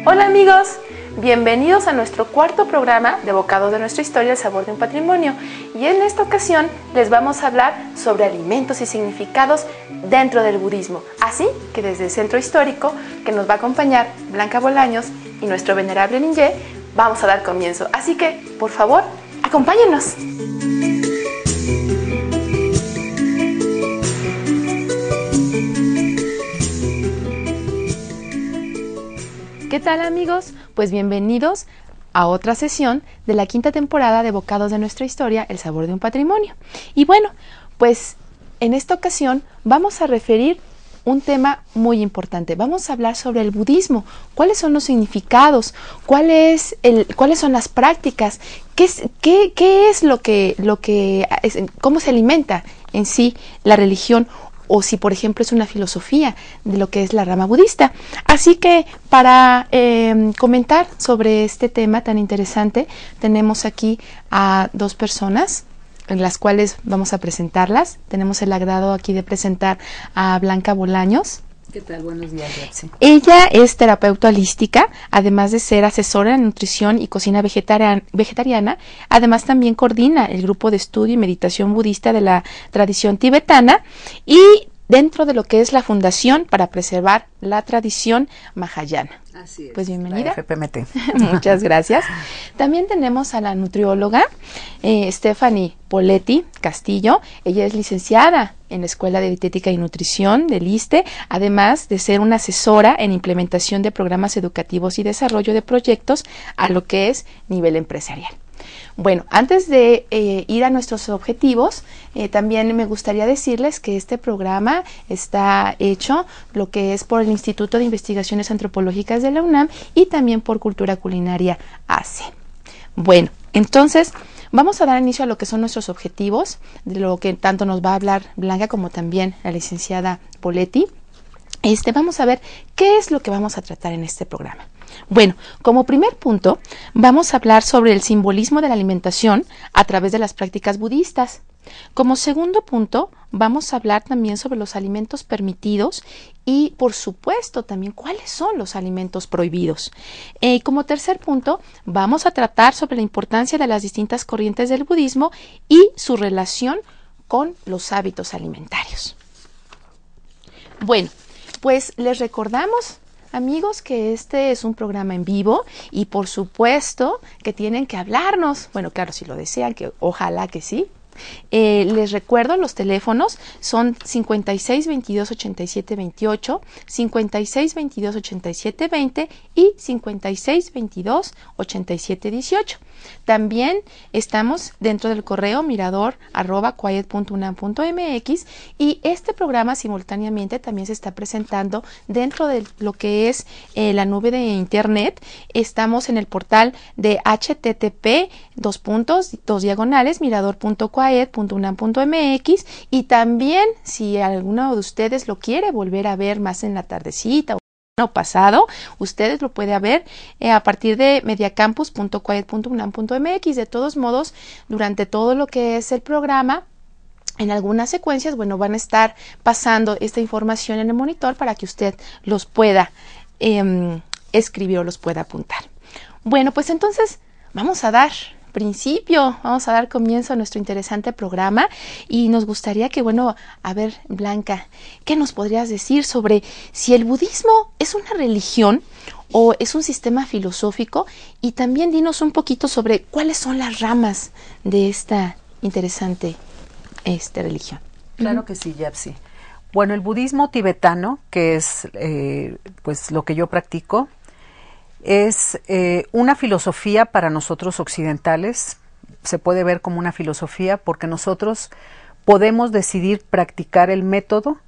Hola amigos, bienvenidos a nuestro cuarto programa de Bocados de nuestra historia, el sabor de un patrimonio. Y en esta ocasión les vamos a hablar sobre alimentos y significados dentro del budismo. Así que desde el centro histórico, que nos va a acompañar Blanca Bolaños y nuestro venerable ninja, vamos a dar comienzo. Así que, por favor, acompáñenos. ¿Qué tal amigos? Pues bienvenidos a otra sesión de la quinta temporada de Bocados de nuestra historia, el sabor de un patrimonio. Y bueno, pues en esta ocasión vamos a referir un tema muy importante. Vamos a hablar sobre el budismo, cuáles son los significados, cuáles son las prácticas, qué es cómo se alimenta en sí la religión, o si por ejemplo es una filosofía de lo que es la rama budista. Así que para comentar sobre este tema tan interesante tenemos aquí a dos personas, en las cuales vamos a presentarlas. Tenemos el agrado aquí de presentar a Blanca Bolaños. ¿Qué tal? Buenos días, Betsy. Ella es terapeuta holística, además de ser asesora en nutrición y cocina vegetariana. Además también coordina el grupo de estudio y meditación budista de la tradición tibetana y dentro de lo que es la Fundación para Preservar la Tradición Mahayana. Así es. Pues bienvenida. La FPMT. Muchas gracias. También tenemos a la nutrióloga Stephanie Poletti Castillo. Ella es licenciada en la Escuela de Dietética y Nutrición del ISSSTE, además de ser una asesora en implementación de programas educativos y desarrollo de proyectos a lo que es nivel empresarial. Bueno, antes de ir a nuestros objetivos, también me gustaría decirles que este programa está hecho lo que es por el Instituto de Investigaciones Antropológicas de la UNAM y también por Cultura Culinaria ACE. Bueno, entonces vamos a dar inicio a lo que son nuestros objetivos, de lo que tanto nos va a hablar Blanca como también la licenciada Poletti. Vamos a ver qué es lo que vamos a tratar en este programa. Bueno, como primer punto, vamos a hablar sobre el simbolismo de la alimentación a través de las prácticas budistas. Como segundo punto, vamos a hablar también sobre los alimentos permitidos y, por supuesto, también cuáles son los alimentos prohibidos. Como tercer punto, vamos a tratar sobre la importancia de las distintas corrientes del budismo y su relación con los hábitos alimentarios. Bueno, pues les recordamos, amigos, que este es un programa en vivo y por supuesto que tienen que hablarnos. Bueno, claro, si lo desean, que ojalá que sí. Les recuerdo, los teléfonos son 56 22 87 28, 56 22 87 20 y 56 22 87 18. También estamos dentro del correo mirador@quiet.unam.mx y este programa simultáneamente también se está presentando dentro de lo que es la nube de internet. Estamos en el portal de http://mirador.quiet.unam.mx y también si alguno de ustedes lo quiere volver a ver más en la tardecita o pasado, ustedes lo pueden ver a partir de mediacampus.quiet.unam.mx. De todos modos, durante todo lo que es el programa, en algunas secuencias, bueno, van a estar pasando esta información en el monitor para que usted los pueda escribir o los pueda apuntar. Bueno, pues entonces vamos a dar comienzo a nuestro interesante programa y nos gustaría que, bueno, a ver, Blanca, ¿qué nos podrías decir sobre si el budismo es una religión o es un sistema filosófico? Y también dinos un poquito sobre cuáles son las ramas de esta interesante religión. Claro que sí, Yapsi. Bueno, el budismo tibetano, que es pues lo que yo practico, es una filosofía para nosotros occidentales. Se puede ver como una filosofía porque nosotros podemos decidir practicar el método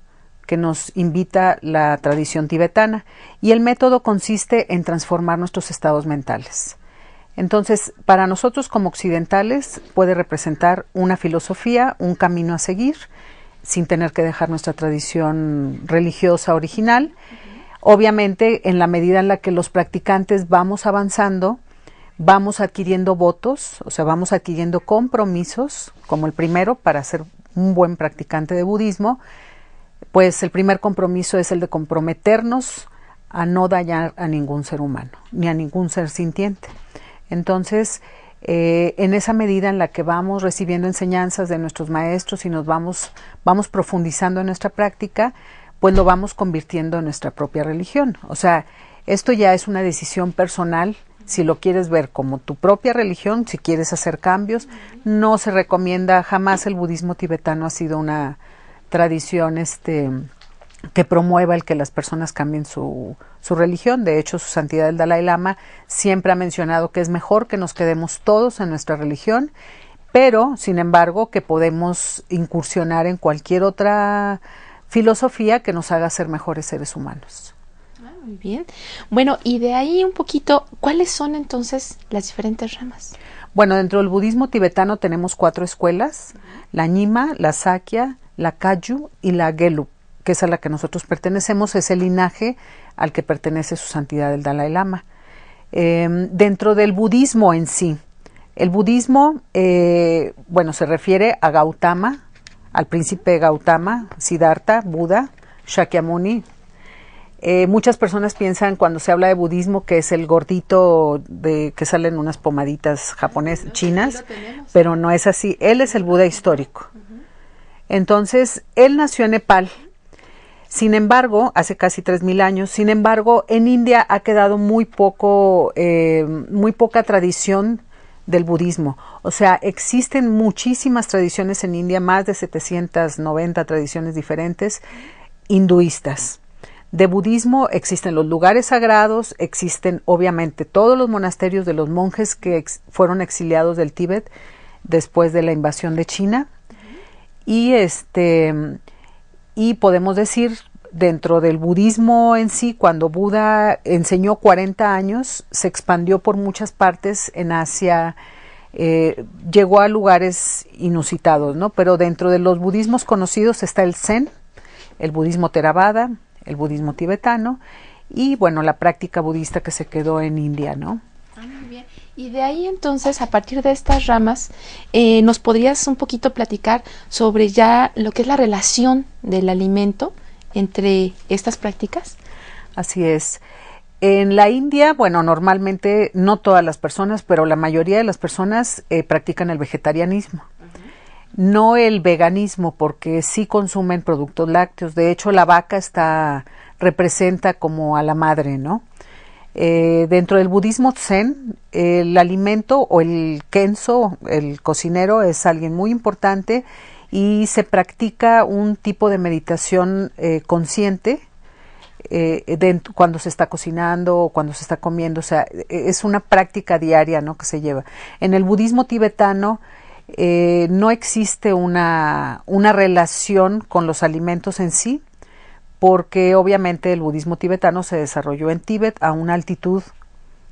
que nos invita la tradición tibetana, y el método consiste en transformar nuestros estados mentales. Entonces, para nosotros como occidentales puede representar una filosofía, un camino a seguir, sin tener que dejar nuestra tradición religiosa original. Obviamente, en la medida en la que los practicantes vamos avanzando, vamos adquiriendo votos, o sea, vamos adquiriendo compromisos, como el primero, para ser un buen practicante de budismo. Pues el primer compromiso es el de comprometernos a no dañar a ningún ser humano, ni a ningún ser sintiente. Entonces, en esa medida en la que vamos recibiendo enseñanzas de nuestros maestros y nos vamos profundizando en nuestra práctica, pues lo vamos convirtiendo en nuestra propia religión. O sea, esto ya es una decisión personal. Si lo quieres ver como tu propia religión, si quieres hacer cambios, no se recomienda jamás. El budismo tibetano ha sido una tradición que promueva el que las personas cambien su religión. De hecho, su santidad el Dalai Lama siempre ha mencionado que es mejor que nos quedemos todos en nuestra religión, pero, sin embargo, que podemos incursionar en cualquier otra filosofía que nos haga ser mejores seres humanos. Muy bien. Bueno, y de ahí un poquito, ¿cuáles son entonces las diferentes ramas? Bueno, dentro del budismo tibetano tenemos 4 escuelas: la Nyingma, la Sakya, la Kagyu y la Gelug, que es a la que nosotros pertenecemos. Es el linaje al que pertenece su santidad el Dalai Lama. Dentro del budismo en sí, el budismo, bueno, se refiere a Gautama, al príncipe Gautama, Siddhartha, Buda, Shakyamuni. Muchas personas piensan cuando se habla de budismo que es el gordito que salen unas pomaditas japonesas, chinas, pero no es así. Él es el Buda histórico. Entonces, él nació en Nepal. Sin embargo, hace casi 3000 años. Sin embargo, en India ha quedado muy poca tradición del budismo. O sea, existen muchísimas tradiciones en India, más de 790 tradiciones diferentes hinduistas. De budismo existen los lugares sagrados, existen obviamente todos los monasterios de los monjes que fueron exiliados del Tíbet después de la invasión de China. Y podemos decir, dentro del budismo en sí, cuando Buda enseñó 40 años, se expandió por muchas partes en Asia, llegó a lugares inusitados, ¿no? Pero dentro de los budismos conocidos está el Zen, el budismo Theravada, el budismo tibetano y, bueno, la práctica budista que se quedó en India, ¿no? Muy bien. Y de ahí entonces, a partir de estas ramas, ¿nos podrías un poquito platicar sobre ya lo que es la relación del alimento entre estas prácticas? Así es. En la India, bueno, normalmente no todas las personas, pero la mayoría de las personas practican el vegetarianismo. No el veganismo, porque sí consumen productos lácteos. De hecho, la vaca representa como a la madre, ¿no? Dentro del budismo zen, el alimento o el kenso, el cocinero, es alguien muy importante y se practica un tipo de meditación consciente cuando se está cocinando o cuando se está comiendo. O sea, es una práctica diaria, ¿no?, que se lleva. En el budismo tibetano no existe una relación con los alimentos en sí, porque obviamente el budismo tibetano se desarrolló en Tíbet a una altitud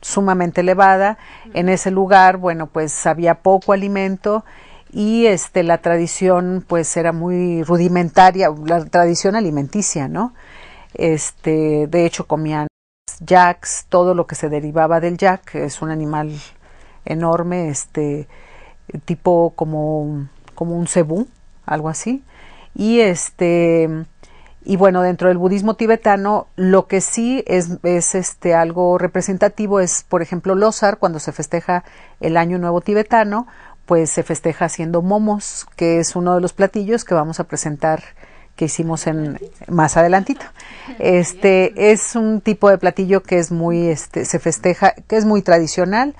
sumamente elevada. En ese lugar, bueno, pues había poco alimento y la tradición pues era muy rudimentaria, la tradición alimenticia, ¿no? De hecho comían yaks, todo lo que se derivaba del yak, es un animal enorme, tipo como un cebú, algo así. Y bueno, dentro del budismo tibetano, lo que sí es algo representativo es, por ejemplo, Losar, cuando se festeja el Año Nuevo tibetano, pues se festeja haciendo momos, que es uno de los platillos que vamos a presentar que hicimos más adelantito. Es un tipo de platillo que es muy, se festeja, que es muy tradicional,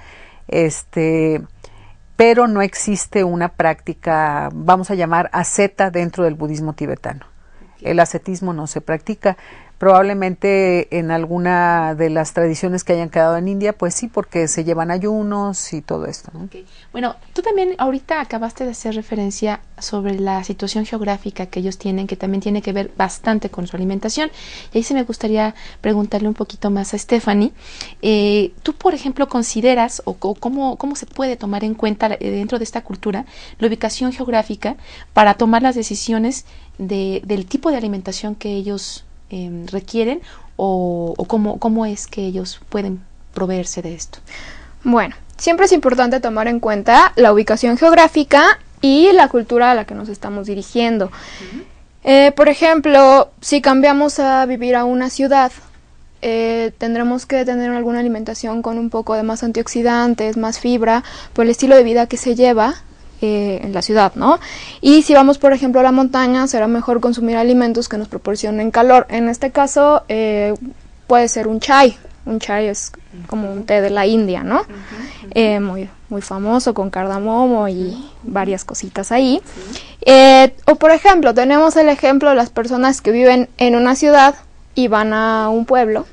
pero no existe una práctica, vamos a llamar asceta dentro del budismo tibetano. El ascetismo no se practica. Probablemente en alguna de las tradiciones que hayan quedado en India, pues sí, porque se llevan ayunos y todo esto, ¿no? Okay. Bueno, tú también ahorita acabaste de hacer referencia sobre la situación geográfica que ellos tienen, que también tiene que ver bastante con su alimentación. Y ahí sí me gustaría preguntarle un poquito más a Stephanie. ¿Tú, por ejemplo, consideras o cómo se puede tomar en cuenta dentro de esta cultura la ubicación geográfica para tomar las decisiones del tipo de alimentación que ellos requieren o cómo es que ellos pueden proveerse de esto? Bueno, siempre es importante tomar en cuenta la ubicación geográfica y la cultura a la que nos estamos dirigiendo. Por ejemplo, si cambiamos a vivir a una ciudad, tendremos que tener alguna alimentación con un poco de más antioxidantes, más fibra, por el estilo de vida que se lleva en la ciudad, ¿no? Y si vamos, por ejemplo, a la montaña, será mejor consumir alimentos que nos proporcionen calor. En este caso, puede ser un chai. Un chai es como un té de la India, ¿no? Muy, muy famoso, con cardamomo y varias cositas ahí. O, por ejemplo, tenemos el ejemplo de las personas que viven en una ciudad y van a un pueblo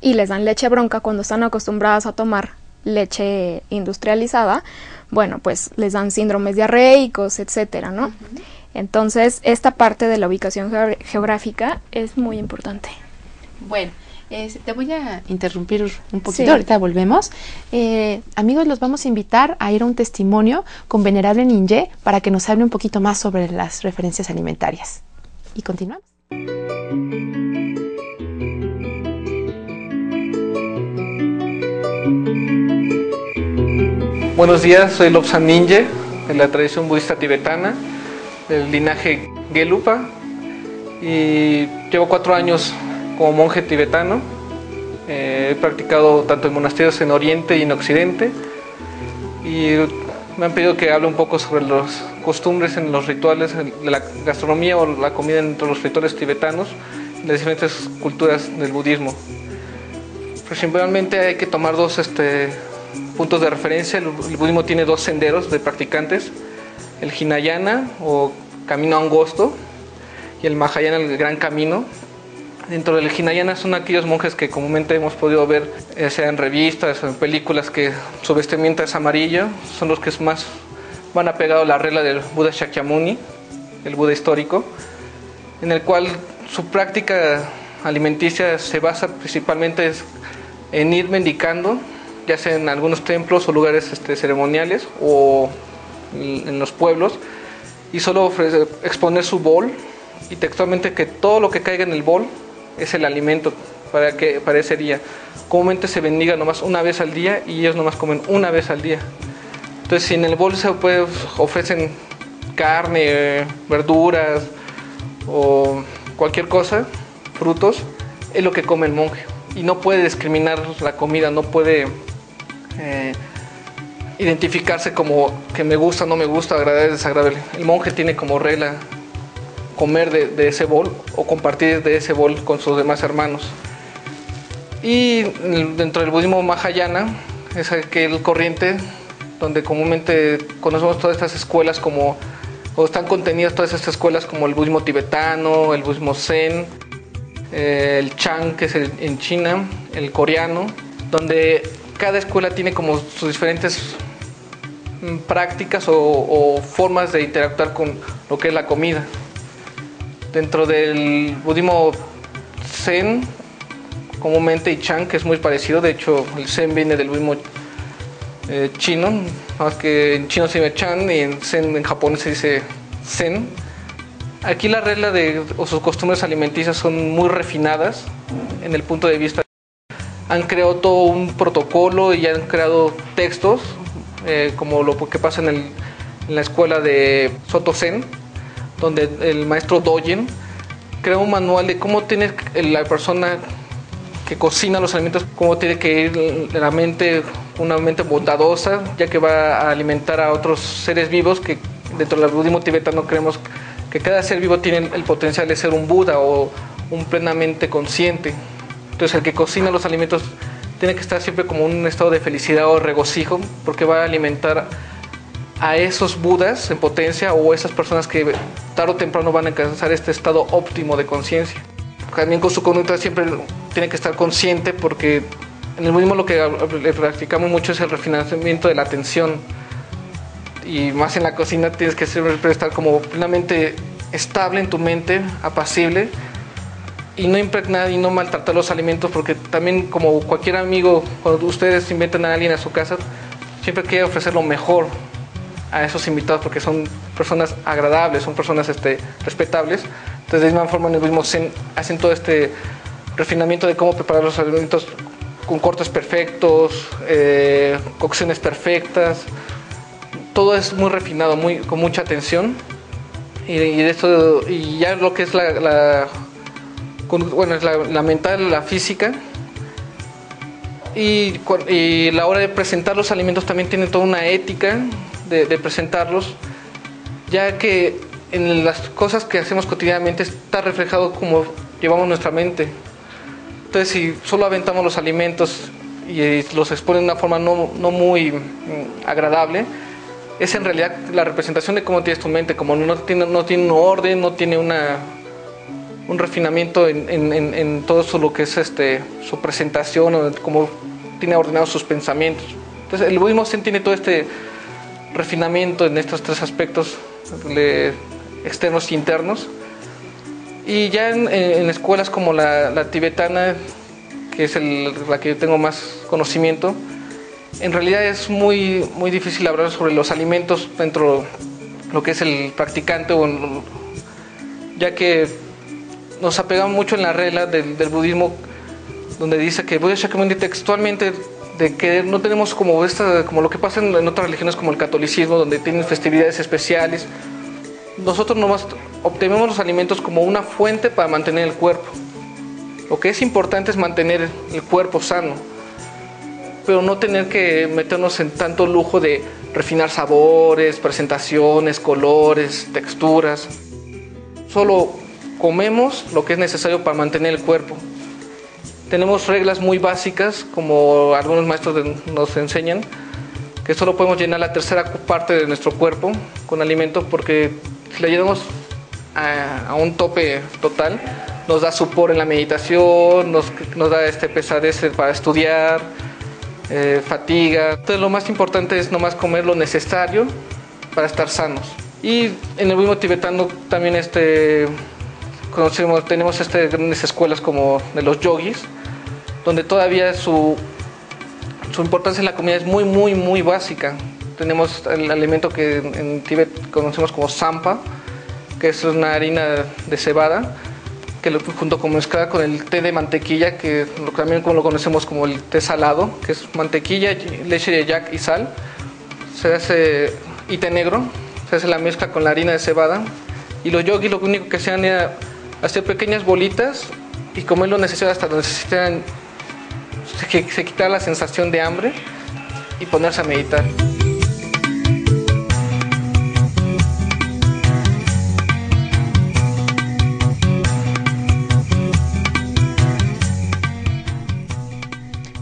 y les dan leche bronca cuando están acostumbradas a tomar leche industrializada. Bueno, pues les dan síndromes diarreicos, etcétera, ¿no? Entonces, esta parte de la ubicación geográfica es muy importante. Bueno, te voy a interrumpir un poquito, sí. Ahorita volvemos. Amigos, los vamos a invitar a ir a un testimonio con Venerable Ninje para que nos hable un poquito más sobre las referencias alimentarias. Y continuamos. Buenos días, soy Lobsang Ninje, de la tradición budista tibetana, del linaje Gelupa, y llevo 4 años como monje tibetano. He practicado tanto en monasterios en Oriente y en Occidente, y me han pedido que hable un poco sobre las costumbres en los rituales de la gastronomía o la comida entre los rituales tibetanos y las diferentes culturas del budismo. Principalmente hay que tomar dos puntos de referencia. El budismo tiene 2 senderos de practicantes: el Hinayana o camino angosto y el Mahayana, el gran camino. Dentro del Hinayana son aquellos monjes que comúnmente hemos podido ver, sea en revistas o en películas, que su vestimenta es amarilla. Son los que más van apegados a la regla del Buda Shakyamuni, el Buda histórico, en el cual su práctica alimenticia se basa principalmente en ir mendicando, ya sea en algunos templos o lugares ceremoniales o en los pueblos, y solo exponer su bol, y textualmente que todo lo que caiga en el bol es el alimento para ese día. Comúnmente se bendiga nomás una vez al día y ellos nomás comen una vez al día. Entonces, si en el bol se ofrecen carne, verduras o cualquier cosa, frutos, es lo que come el monje. Y no puede discriminar la comida, no puede identificarse como que me gusta, no me gusta, agradable, desagradable. El monje tiene como regla comer de ese bol o compartir de ese bol con sus demás hermanos. Y dentro del budismo Mahayana es aquel corriente donde comúnmente conocemos todas estas escuelas o están contenidas todas estas escuelas, como el budismo tibetano, el budismo zen, el Chan, que es en China, el coreano, donde cada escuela tiene como sus diferentes prácticas o formas de interactuar con lo que es la comida. Dentro del budismo zen, comúnmente, y Chan, que es muy parecido, de hecho el zen viene del budismo chino, más que en chino se dice Chan y en zen, en japonés se dice zen. Aquí la regla o sus costumbres alimenticias son muy refinadas en el punto de vista. Han creado todo un protocolo y han creado textos, como lo que pasa en la escuela de Soto Zen, donde el maestro Dogen crea un manual de cómo tiene la persona que cocina los alimentos, cómo tiene que ir la mente, una mente bondadosa, ya que va a alimentar a otros seres vivos que dentro del budismo tibetano creemos que cada ser vivo tiene el potencial de ser un Buda o un plenamente consciente. Entonces el que cocina los alimentos tiene que estar siempre como en un estado de felicidad o regocijo, porque va a alimentar a esos Budas en potencia o esas personas que tarde o temprano van a alcanzar este estado óptimo de conciencia. También con su conducta siempre tiene que estar consciente, porque en el budismo lo que le practicamos mucho es el refinamiento de la atención, y más en la cocina tienes que siempre estar como plenamente estable en tu mente, apacible, y no impregnar y no maltratar los alimentos, porque también como cualquier amigo, cuando ustedes invitan a alguien a su casa, siempre quiere ofrecer lo mejor a esos invitados, porque son personas agradables, son personas respetables. Entonces de misma forma en el budismo hacen todo este refinamiento de cómo preparar los alimentos con cortes perfectos, cocciones perfectas. Todo es muy refinado, con mucha atención, y ya lo que es la mental, la física, y la hora de presentar los alimentos también tiene toda una ética de presentarlos, ya que en las cosas que hacemos cotidianamente está reflejado cómo llevamos nuestra mente. Entonces si solo aventamos los alimentos y los exponen de una forma no muy agradable, es en realidad la representación de cómo tienes tu mente, como no tiene un orden, no tiene un refinamiento en todo lo que es su presentación, o cómo tiene ordenados sus pensamientos. Entonces el budismo Zen tiene todo este refinamiento en estos tres aspectos, externos y internos. Y ya en escuelas como la tibetana, que es la que yo tengo más conocimiento, en realidad es muy difícil hablar sobre los alimentos dentro de lo que es el practicante, ya que nos apegamos mucho en la regla del budismo, donde dice que Buda Shakyamuni textualmente, de que no tenemos como lo que pasa en otras religiones como el catolicismo, donde tienen festividades especiales. Nosotros nomás obtenemos los alimentos como una fuente para mantener el cuerpo. Lo que es importante es mantener el cuerpo sano, pero no tener que meternos en tanto lujo de refinar sabores, presentaciones, colores, texturas. Solo comemos lo que es necesario para mantener el cuerpo. Tenemos reglas muy básicas, como algunos maestros nos enseñan, que solo podemos llenar la tercera parte de nuestro cuerpo con alimentos, porque si le llenamos a un tope total, nos da sopor en la meditación, nos da pesadez para estudiar, fatiga. Entonces lo más importante es nomás comer lo necesario para estar sanos. Y en el budismo tibetano también tenemos grandes escuelas como de los yogis, donde todavía su importancia en la comida es muy básica. Tenemos el alimento que en Tíbet conocemos como sampa, que es una harina de cebada, que junto con mezclada con el té de mantequilla, que también lo conocemos como el té salado, que es mantequilla, leche de yak y sal, y té negro, se hace la mezcla con la harina de cebada, y los yogis lo único que hacían era hacer pequeñas bolitas y comer lo necesario hasta donde se quitara la sensación de hambre y ponerse a meditar.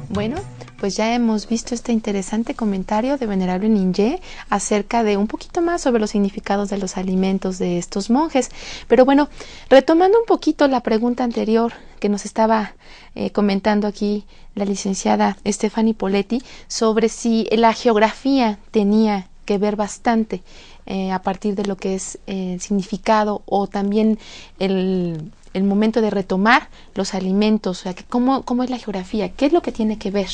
Bueno, pues ya hemos visto este interesante comentario de Venerable Ninjé acerca de un poquito más sobre los significados de los alimentos de estos monjes. Pero bueno, retomando un poquito la pregunta anterior que nos estaba comentando aquí la licenciada Stephanie Poletti sobre si la geografía tenía que ver bastante a partir de lo que es el significado o también el momento de retomar los alimentos, o sea, ¿cómo es la geografía? ¿Qué es lo que tiene que ver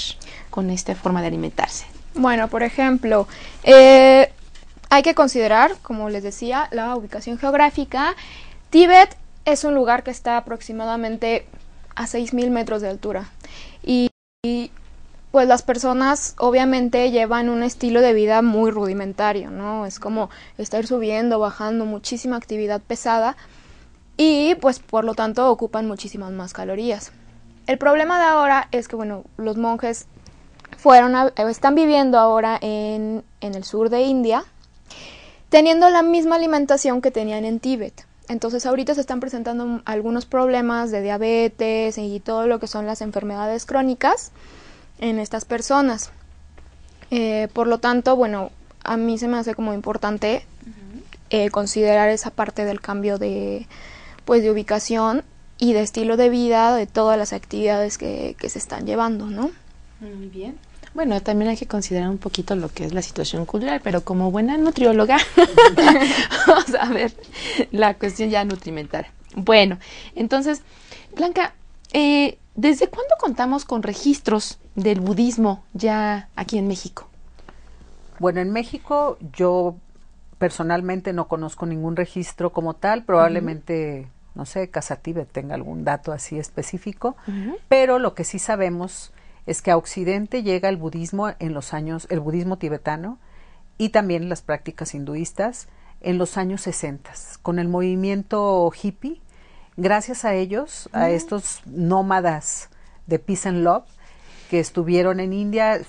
con esta forma de alimentarse? Bueno, por ejemplo, hay que considerar, como les decía, la ubicación geográfica. Tíbet es un lugar que está aproximadamente a 6,000 metros de altura y pues las personas obviamente llevan un estilo de vida muy rudimentario, ¿no? Es como estar subiendo, bajando, muchísima actividad pesada, y pues por lo tanto ocupan muchísimas más calorías. El problema de ahora es que, bueno, los monjes están viviendo ahora en el sur de India, teniendo la misma alimentación que tenían en Tíbet. Entonces ahorita se están presentando algunos problemas de diabetes y todo lo que son las enfermedades crónicas en estas personas. Por lo tanto, bueno, a mí se me hace como importante considerar esa parte del cambio de ubicación y de estilo de vida de todas las actividades que se están llevando, ¿no? Muy bien. Bueno, también hay que considerar un poquito lo que es la situación cultural, pero como buena nutrióloga, vamos a ver la cuestión ya nutrimental. Bueno, entonces, Blanca, ¿desde cuándo contamos con registros del budismo ya aquí en México? Bueno, en México yo personalmente no conozco ningún registro como tal, probablemente, no sé, Casa Tíbet tenga algún dato así específico, pero lo que sí sabemos es que a Occidente llega el budismo el budismo tibetano y también las prácticas hinduistas en los años 60, con el movimiento hippie. Gracias a ellos, a estos nómadas de Peace and Love que estuvieron en India,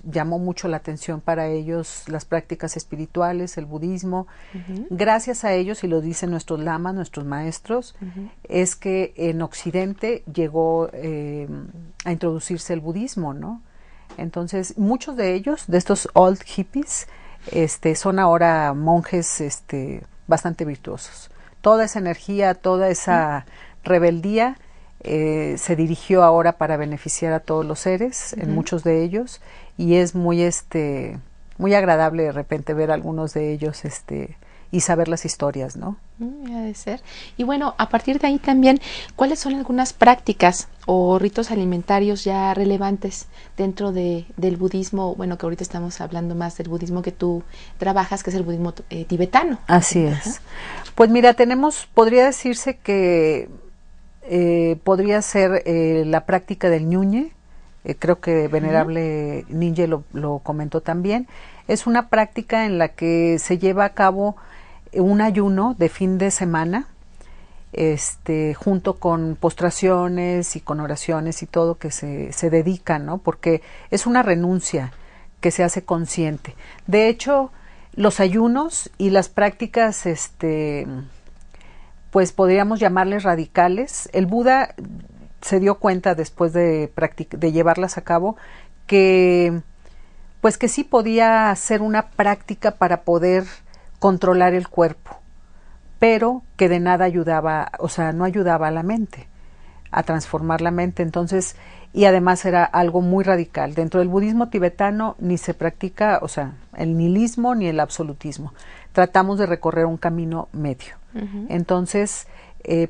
llamó mucho la atención para ellos las prácticas espirituales, el budismo. Gracias a ellos, y lo dicen nuestros lamas, nuestros maestros, es que en Occidente llegó a introducirse el budismo, ¿no? Entonces, muchos de ellos, de estos old hippies, son ahora monjes bastante virtuosos. Toda esa energía, toda esa rebeldía se dirigió ahora para beneficiar a todos los seres, en muchos de ellos, y es muy muy agradable de repente ver a algunos de ellos y saber las historias, ¿no? Ha de ser. Y bueno, a partir de ahí también, ¿cuáles son algunas prácticas o ritos alimentarios ya relevantes dentro del budismo? Bueno, que ahorita estamos hablando más del budismo que tú trabajas, que es el budismo tibetano. Así es. Pues mira, podría decirse que podría ser la práctica del ñuñe, creo que Venerable Ninja lo comentó también. Es una práctica en la que se lleva a cabo un ayuno de fin de semana, junto con postraciones y con oraciones y todo que se dedican, ¿no? Porque es una renuncia que se hace consciente. De hecho, los ayunos y las prácticas, pues podríamos llamarles radicales. El Buda se dio cuenta después de llevarlas a cabo que sí podía hacer una práctica para poder controlar el cuerpo, pero que de nada ayudaba, o sea, no ayudaba a la mente, a transformar la mente. Entonces, y además era algo muy radical. Dentro del budismo tibetano ni se practica, o sea, el nihilismo ni el absolutismo. Tratamos de recorrer un camino medio. Entonces,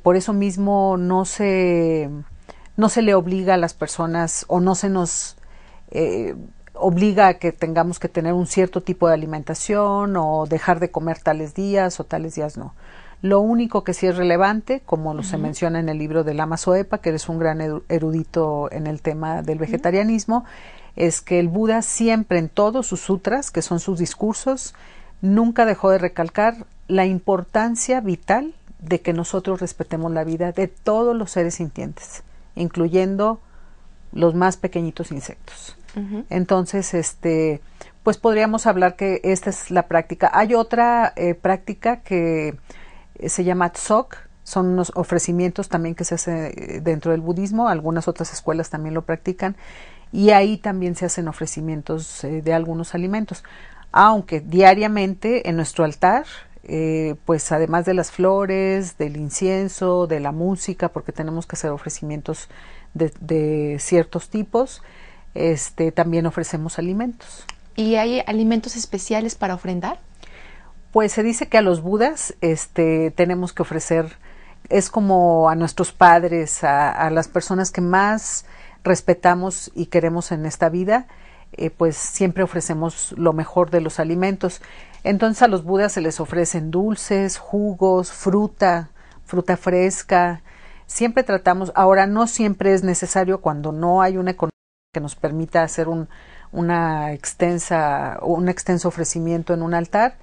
por eso mismo no se le obliga a las personas, o no se nos obliga a que tengamos que tener un cierto tipo de alimentación o dejar de comer tales días o tales días, no. Lo único que sí es relevante, como se menciona en el libro de Lama Zoepa, que eres un gran erudito en el tema del vegetarianismo, es que el Buda siempre en todos sus sutras, que son sus discursos, nunca dejó de recalcar la importancia vital de que nosotros respetemos la vida de todos los seres sintientes, incluyendo los más pequeñitos insectos. Entonces, pues podríamos hablar que esta es la práctica. Hay otra práctica que se llama Tsok, son unos ofrecimientos también que se hace dentro del budismo, algunas otras escuelas también lo practican, y ahí también se hacen ofrecimientos de algunos alimentos, aunque diariamente en nuestro altar, pues además de las flores, del incienso, de la música, porque tenemos que hacer ofrecimientos de ciertos tipos, también ofrecemos alimentos. ¿Y hay alimentos especiales para ofrendar? Pues se dice que a los budas tenemos que ofrecer, es como a nuestros padres, a las personas que más respetamos y queremos en esta vida, pues siempre ofrecemos lo mejor de los alimentos. Entonces a los budas se les ofrecen dulces, jugos, fruta fresca. Siempre tratamos, ahora no siempre es necesario cuando no hay una economía que nos permita hacer un extenso ofrecimiento en un altar,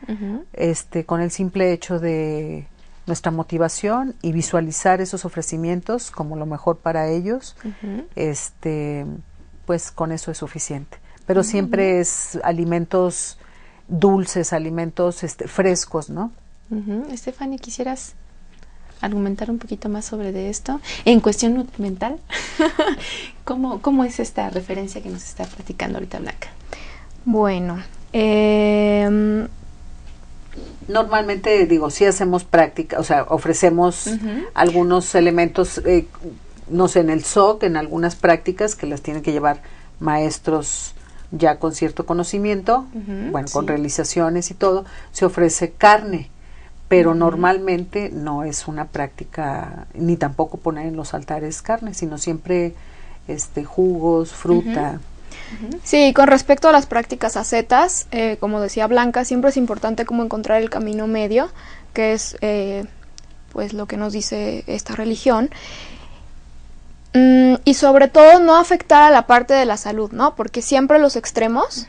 con el simple hecho de nuestra motivación y visualizar esos ofrecimientos como lo mejor para ellos, pues con eso es suficiente. Pero siempre es alimentos dulces, alimentos frescos, ¿no? Stephanie, ¿quisieras argumentar un poquito más sobre de esto? En cuestión nutrimental, ¿cómo es esta referencia que nos está platicando ahorita Blanca? Bueno, normalmente, digo, sí hacemos práctica, o sea, ofrecemos algunos elementos, no sé, en el SOC, en algunas prácticas que las tienen que llevar maestros ya con cierto conocimiento, bueno, con realizaciones y todo, se ofrece carne, pero normalmente no es una práctica, ni tampoco poner en los altares carne, sino siempre jugos, fruta. Sí, con respecto a las prácticas ascetas, como decía Blanca, siempre es importante como encontrar el camino medio, que es pues lo que nos dice esta religión. Y sobre todo no afectar a la parte de la salud, ¿no? Porque siempre los extremos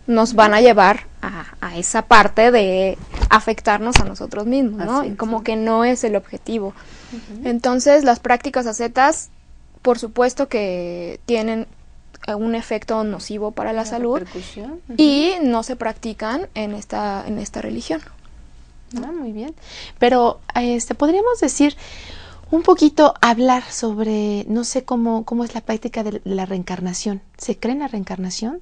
nos van a llevar a esa parte de afectarnos a nosotros mismos, ¿no? Y como que no es el objetivo. Entonces, las prácticas ascetas, por supuesto que tienen un efecto nocivo para la salud y no se practican en esta religión. Muy bien. Pero podríamos decir un poquito, hablar sobre, no sé cómo es la práctica de la reencarnación. ¿Se cree en la reencarnación?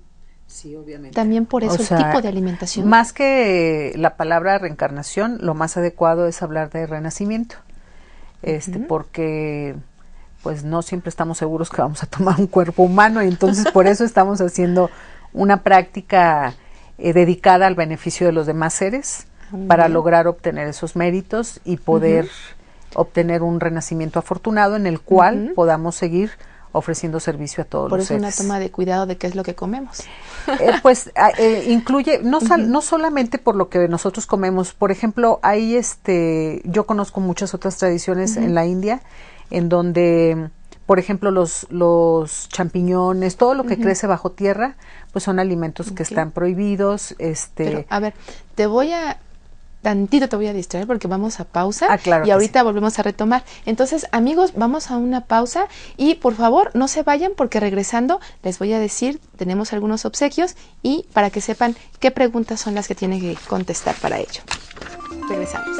Sí, obviamente. También por eso el tipo de alimentación. Más que la palabra reencarnación, lo más adecuado es hablar de renacimiento. Porque pues no siempre estamos seguros que vamos a tomar un cuerpo humano, y entonces por eso estamos haciendo una práctica dedicada al beneficio de los demás seres, para lograr obtener esos méritos y poder obtener un renacimiento afortunado en el cual podamos seguir ofreciendo servicio a todos los seres. Por eso una toma de cuidado de qué es lo que comemos. Incluye, no solamente por lo que nosotros comemos. Por ejemplo, hay yo conozco muchas otras tradiciones en la India, en donde, por ejemplo, los champiñones, todo lo que crece bajo tierra, pues son alimentos que están prohibidos. Pero, a ver, tantito te voy a distraer porque vamos a pausa claro, y ahorita volvemos a retomar. Entonces, amigos, vamos a una pausa y por favor no se vayan, porque regresando les voy a decir, tenemos algunos obsequios y para que sepan qué preguntas son las que tienen que contestar para ello. Regresamos.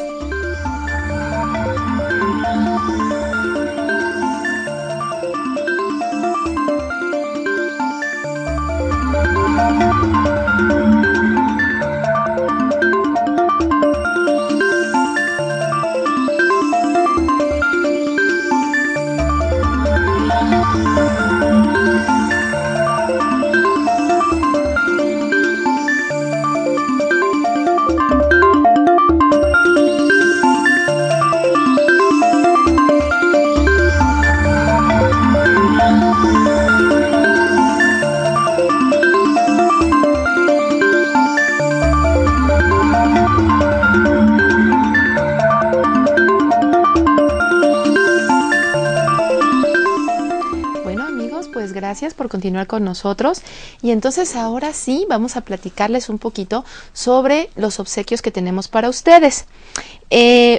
Gracias por continuar con nosotros. Y entonces ahora sí vamos a platicarles un poquito sobre los obsequios que tenemos para ustedes.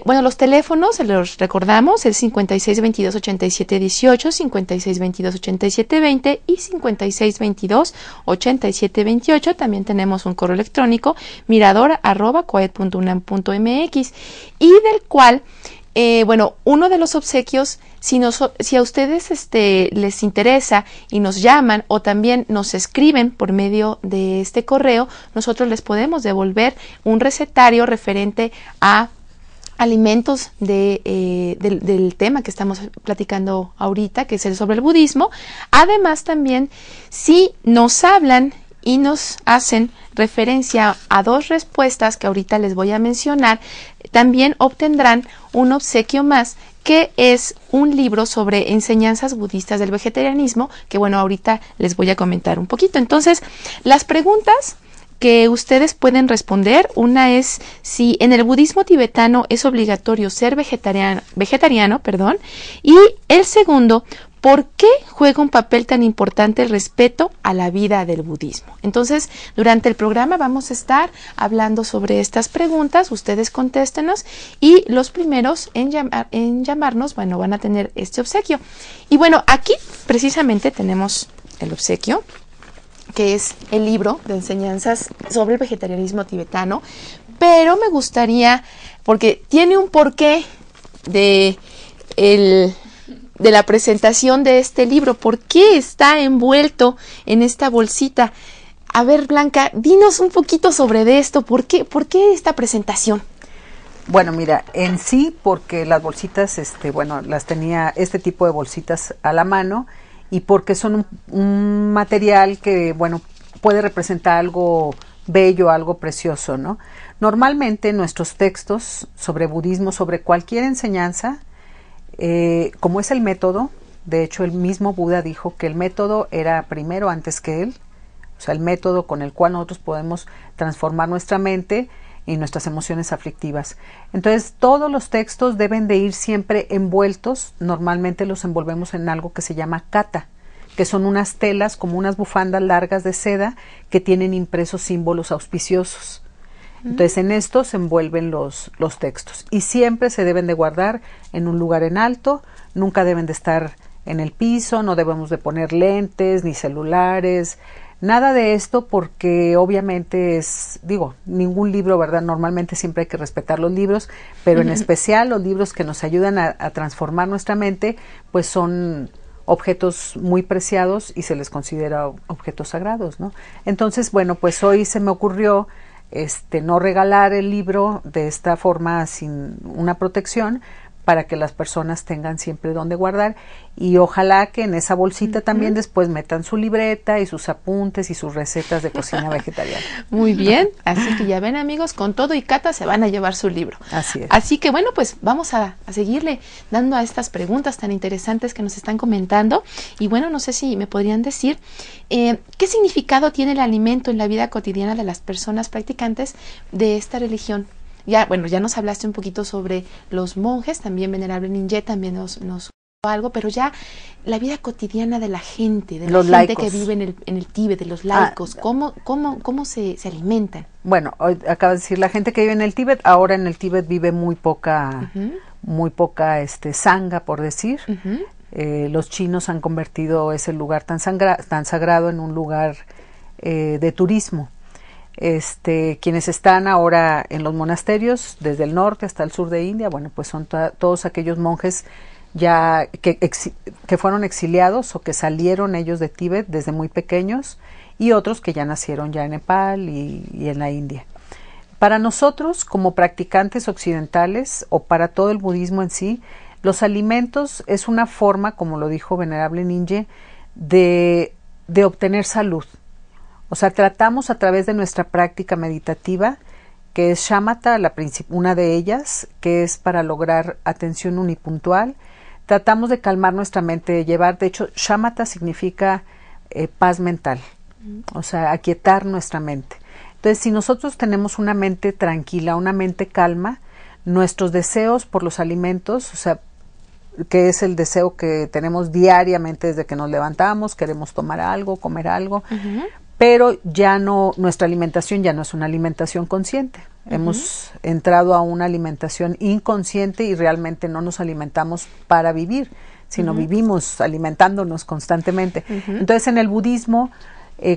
Bueno, los teléfonos, se los recordamos, el 5622-8718, 5622-8720 y 5622-8728. También tenemos un correo electrónico, mirador@coed.unam.mx, y del cual, bueno, uno de los obsequios, si a ustedes les interesa y nos llaman o también nos escriben por medio de este correo, nosotros les podemos devolver un recetario referente a alimentos del tema que estamos platicando ahorita, que es el sobre el budismo. Además, también, si nos hablan y nos hacen referencia a dos respuestas que ahorita les voy a mencionar, también obtendrán un obsequio más, que es un libro sobre enseñanzas budistas del vegetarianismo, que bueno, ahorita les voy a comentar un poquito. Entonces, las preguntas que ustedes pueden responder, una es si en el budismo tibetano es obligatorio ser vegetariano, y el segundo, ¿por qué juega un papel tan importante el respeto a la vida del budismo? Entonces, durante el programa vamos a estar hablando sobre estas preguntas, ustedes contéstenos, y los primeros en llamarnos, bueno, van a tener este obsequio. Y bueno, aquí precisamente tenemos el obsequio, que es el libro de enseñanzas sobre el vegetarianismo tibetano, pero me gustaría, porque tiene un porqué de la presentación de este libro, ¿por qué está envuelto en esta bolsita? A ver, Blanca, dinos un poquito sobre esto, ¿por qué esta presentación? Bueno, mira, en sí, porque las bolsitas, las tenía este tipo de bolsitas a la mano, y porque son un material que, puede representar algo bello, algo precioso, ¿no? Normalmente nuestros textos sobre budismo, sobre cualquier enseñanza, como es el método, de hecho el mismo Buda dijo que el método era primero antes que él, o sea, el método con el cual nosotros podemos transformar nuestra mente y nuestras emociones aflictivas. Entonces, todos los textos deben de ir siempre envueltos, normalmente los envolvemos en algo que se llama kata, que son unas telas como unas bufandas largas de seda que tienen impresos símbolos auspiciosos. Entonces, en esto se envuelven los textos y siempre se deben de guardar en un lugar en alto, nunca deben de estar en el piso, no debemos de poner lentes ni celulares, nada de esto, porque obviamente ningún libro, ¿verdad? Normalmente siempre hay que respetar los libros, pero en especial los libros que nos ayudan a transformar nuestra mente, pues son objetos muy preciados y se les considera objetos sagrados, ¿no? Entonces, pues hoy se me ocurrió no regalar el libro de esta forma sin una protección, para que las personas tengan siempre donde guardar, y ojalá que en esa bolsita también después metan su libreta y sus apuntes y sus recetas de cocina vegetariana. Muy bien, así que ya ven, amigos, con todo y kata se van a llevar su libro. Así es. Así que pues vamos a seguirle dando a estas preguntas tan interesantes que nos están comentando, y no sé si me podrían decir ¿qué significado tiene el alimento en la vida cotidiana de las personas practicantes de esta religión? Ya nos hablaste un poquito sobre los monjes, también Venerable Ninjé también nos algo, pero ya la vida cotidiana de la gente, de los la gente laicos que vive en el Tíbet, de los laicos, ¿cómo se alimentan? Bueno, hoy acabas de decir la gente que vive en el Tíbet. Ahora en el Tíbet vive muy poca sangha, por decir. Los chinos han convertido ese lugar tan sagrado en un lugar de turismo. Quienes están ahora en los monasterios desde el norte hasta el sur de India, pues son todos aquellos monjes ya que fueron exiliados o que salieron ellos de Tíbet desde muy pequeños, y otros que ya nacieron ya en Nepal y en la India. Para nosotros, como practicantes occidentales, o para todo el budismo en sí, los alimentos es una forma, como lo dijo Venerable Ninjé, de obtener salud. O sea, tratamos a través de nuestra práctica meditativa, que es shamatha, una de ellas, que es para lograr atención unipuntual. Tratamos de calmar nuestra mente, de hecho, shamatha significa paz mental, o sea, aquietar nuestra mente. Entonces, si nosotros tenemos una mente tranquila, una mente calma, nuestros deseos por los alimentos, o sea, que es el deseo que tenemos diariamente desde que nos levantamos, queremos tomar algo, comer algo, pero nuestra alimentación ya no es una alimentación consciente. Hemos entrado a una alimentación inconsciente y realmente no nos alimentamos para vivir, sino vivimos alimentándonos constantemente. Entonces, en el budismo,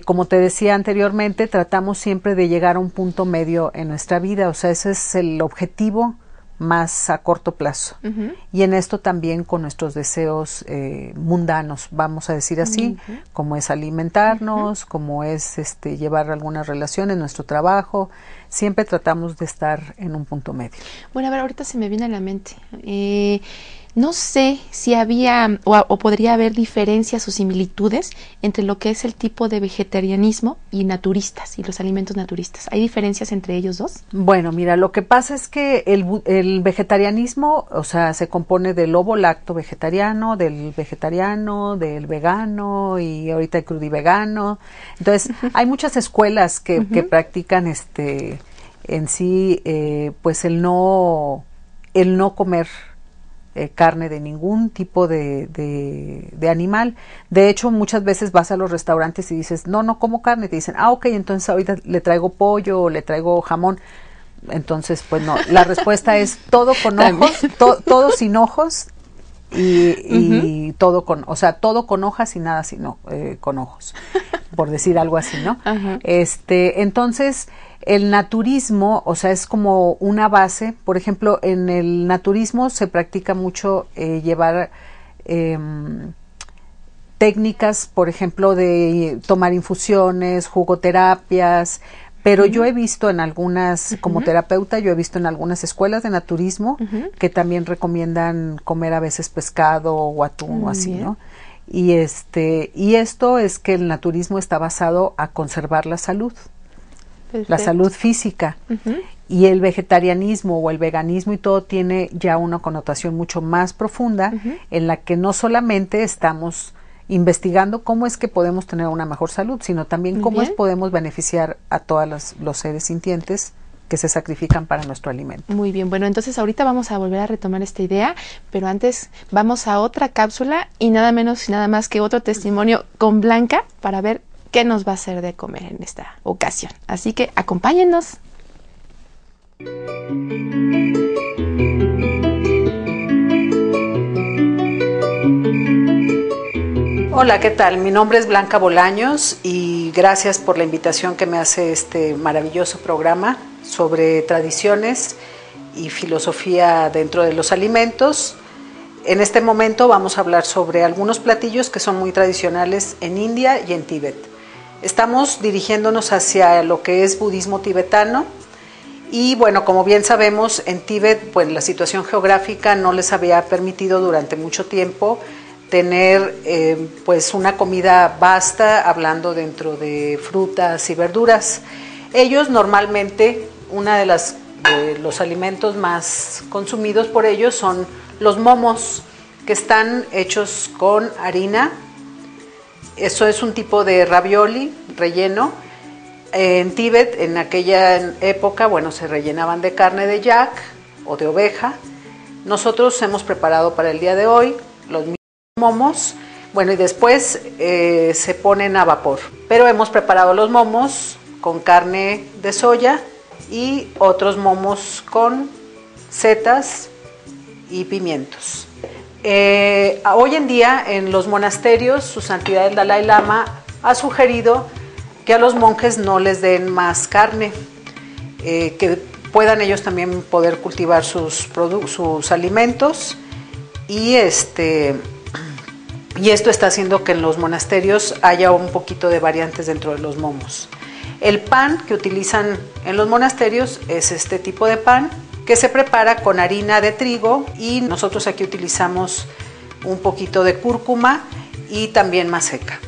como te decía anteriormente, tratamos siempre de llegar a un punto medio en nuestra vida, o sea, ese es el objetivo más a corto plazo. Y en esto también con nuestros deseos mundanos, vamos a decir así, como es alimentarnos, como es llevar algunas relaciones, nuestro trabajo, siempre tratamos de estar en un punto medio. Bueno, a ver, ahorita se me viene a la mente. No sé si había o podría haber diferencias o similitudes entre lo que es el tipo de vegetarianismo y naturistas y los alimentos naturistas. ¿Hay diferencias entre ellos dos? Bueno, mira, lo que pasa es que el vegetarianismo, o sea, se compone del ovo-lacto vegetariano, del vegano y ahorita el crudivegano. Entonces, hay muchas escuelas que practican en sí, pues el no comer carne de ningún tipo de animal. De hecho, muchas veces vas a los restaurantes y dices, no como carne, te dicen, ok, entonces ahorita le traigo pollo o le traigo jamón. Entonces, pues no, la respuesta es todo con ojos, todo sin ojos y todo o sea, todo con hojas y nada sino con ojos, por decir algo así, ¿no? Entonces, el naturismo, o sea, es como una base. Por ejemplo, en el naturismo se practica mucho llevar técnicas, por ejemplo, de tomar infusiones, jugoterapias, pero yo he visto en algunas, como terapeuta, yo he visto en algunas escuelas de naturismo que también recomiendan comer a veces pescado o atún o así, ¿no? Y esto es que el naturismo está basado a conservar la salud. Perfecto. La salud física. Y el vegetarianismo o el veganismo y todo tiene ya una connotación mucho más profunda en la que no solamente estamos investigando cómo es que podemos tener una mejor salud, sino también cómo podemos beneficiar a todos los seres sintientes que se sacrifican para nuestro alimento. Muy bien, bueno, entonces ahorita vamos a volver a retomar esta idea, pero antes vamos a otra cápsula y nada menos y nada más que otro testimonio con Blanca para ver qué nos va a hacer de comer en esta ocasión. Así que acompáñennos. Hola, ¿qué tal? Mi nombre es Blanca Bolaños y gracias por la invitación que me hace este maravilloso programa sobre tradiciones y filosofía dentro de los alimentos. En este momento vamos a hablar sobre algunos platillos que son muy tradicionales en India y en Tíbet. Estamos dirigiéndonos hacia lo que es budismo tibetano y bueno, como bien sabemos, en Tíbet pues la situación geográfica no les había permitido durante mucho tiempo tener pues una comida vasta, hablando dentro de frutas y verduras. Ellos normalmente, uno de los alimentos más consumidos por ellos son los momos, que están hechos con harina. Eso es un tipo de ravioli relleno. En Tíbet, en aquella época, bueno, se rellenaban de carne de yak o de oveja. Nosotros hemos preparado para el día de hoy los momos, bueno, y después se ponen a vapor. Pero hemos preparado los momos con carne de soya y otros momos con setas y pimientos. Hoy en día en los monasterios, su santidad el Dalai Lama ha sugerido que a los monjes no les den más carne, que puedan ellos también poder cultivar sus alimentos y y esto está haciendo que en los monasterios haya un poquito de variantes dentro de los momos. El pan que utilizan en los monasterios es este tipo de pan que se prepara con harina de trigo y nosotros aquí utilizamos un poquito de cúrcuma y también maseca.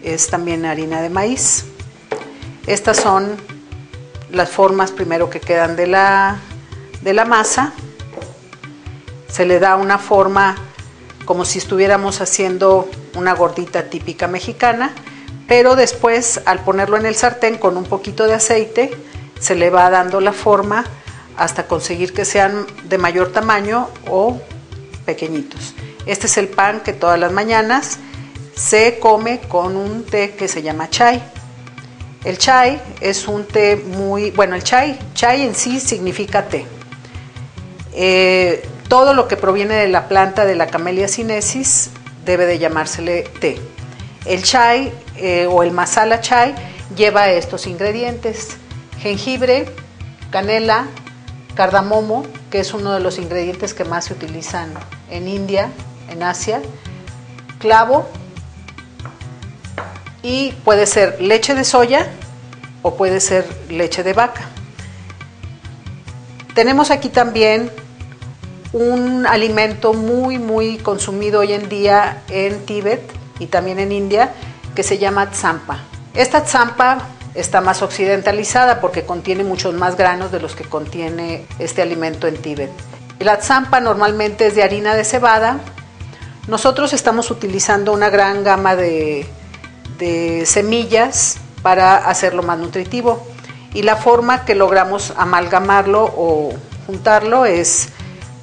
Es también harina de maíz. Estas son las formas primero que quedan de la masa. Se le da una forma como si estuviéramos haciendo una gordita típica mexicana, pero después al ponerlo en el sartén con un poquito de aceite se le va dando la forma hasta conseguir que sean de mayor tamaño o pequeñitos. Este es el pan que todas las mañanas se come con un té que se llama chai. El chai es un té muy, bueno, el chai en sí significa té. Todo lo que proviene de la planta de la Camellia sinensis debe de llamársele té. El chai o el masala chai lleva estos ingredientes: jengibre, canela, cardamomo, que es uno de los ingredientes que más se utilizan en India, en Asia, clavo, y puede ser leche de soya o puede ser leche de vaca. Tenemos aquí también un alimento muy consumido hoy en día en Tíbet y también en India, que se llama tsampa. Esta tsampa está más occidentalizada porque contiene muchos más granos de los que contiene este alimento en Tíbet. La tsampa normalmente es de harina de cebada. Nosotros estamos utilizando una gran gama de semillas para hacerlo más nutritivo, y la forma que logramos amalgamarlo o juntarlo es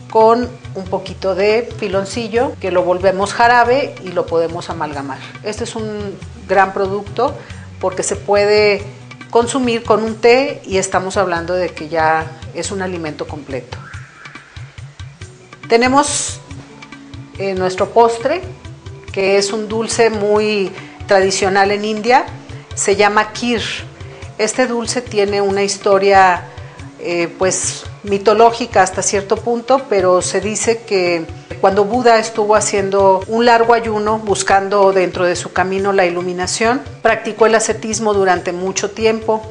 con un poquito de piloncillo que lo volvemos jarabe y lo podemos amalgamar. Este es un gran producto porque se puede consumir con un té y estamos hablando de que ya es un alimento completo. Tenemos nuestro postre, que es un dulce muy tradicional en India, se llama kheer. Este dulce tiene una historia pues mitológica hasta cierto punto, pero se dice que cuando Buda estuvo haciendo un largo ayuno buscando dentro de su camino la iluminación, practicó el ascetismo durante mucho tiempo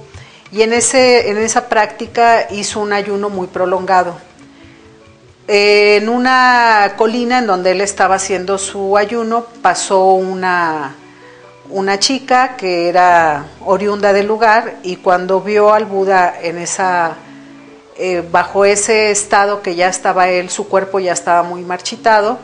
y en esa práctica hizo un ayuno muy prolongado. En una colina en donde él estaba haciendo su ayuno pasó una chica que era oriunda del lugar, y cuando vio al Buda en bajo ese estado que ya estaba él, su cuerpo ya estaba muy marchitado,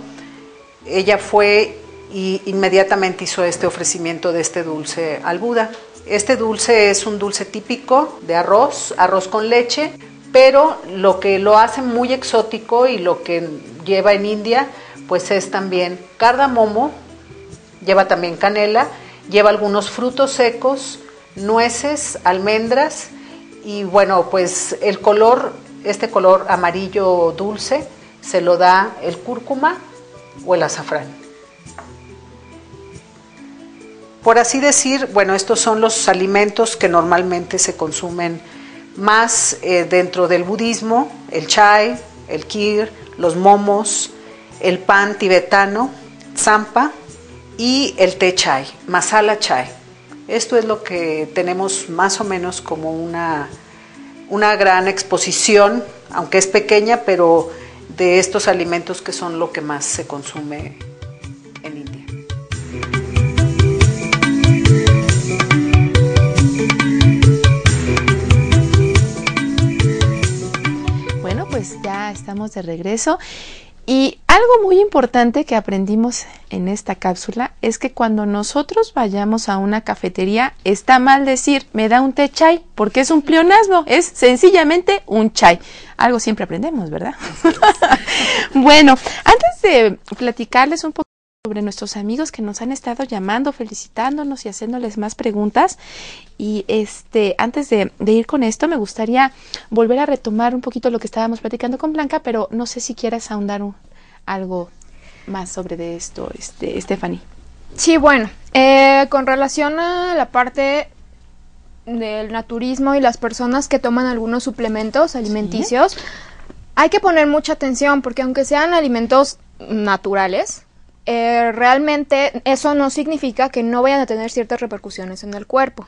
ella fue y inmediatamente hizo este ofrecimiento de este dulce al Buda. Este dulce es un dulce típico de arroz con leche, pero lo que lo hace muy exótico y lo que lleva en India, pues es también cardamomo, lleva también canela, lleva algunos frutos secos, nueces, almendras, y bueno, pues el color, este color amarillo dulce, se lo da el cúrcuma o el azafrán. Por así decir, bueno, estos son los alimentos que normalmente se consumen más dentro del budismo: el chai, el kheer, los momos, el pan tibetano, tsampa, y el té chai, masala chai. Esto es lo que tenemos más o menos como una gran exposición, aunque es pequeña, pero de estos alimentos que son lo que más se consume en India. Bueno, pues ya estamos de regreso. Y algo muy importante que aprendimos en esta cápsula es que cuando nosotros vayamos a una cafetería, está mal decir me da un té chai, porque es un pleonasmo, es sencillamente un chai. Algo siempre aprendemos, ¿verdad? Bueno, antes de platicarles un poco sobre nuestros amigos que nos han estado llamando, felicitándonos y haciéndoles más preguntas, y antes de ir con esto, me gustaría volver a retomar un poquito lo que estábamos platicando con Blanca, pero no sé si quieras ahondar algo más sobre de esto, Stephanie. Sí, bueno, con relación a la parte del naturismo y las personas que toman algunos suplementos alimenticios, ¿sí? Hay que poner mucha atención, porque aunque sean alimentos naturales, realmente eso no significa que no vayan a tener ciertas repercusiones en el cuerpo.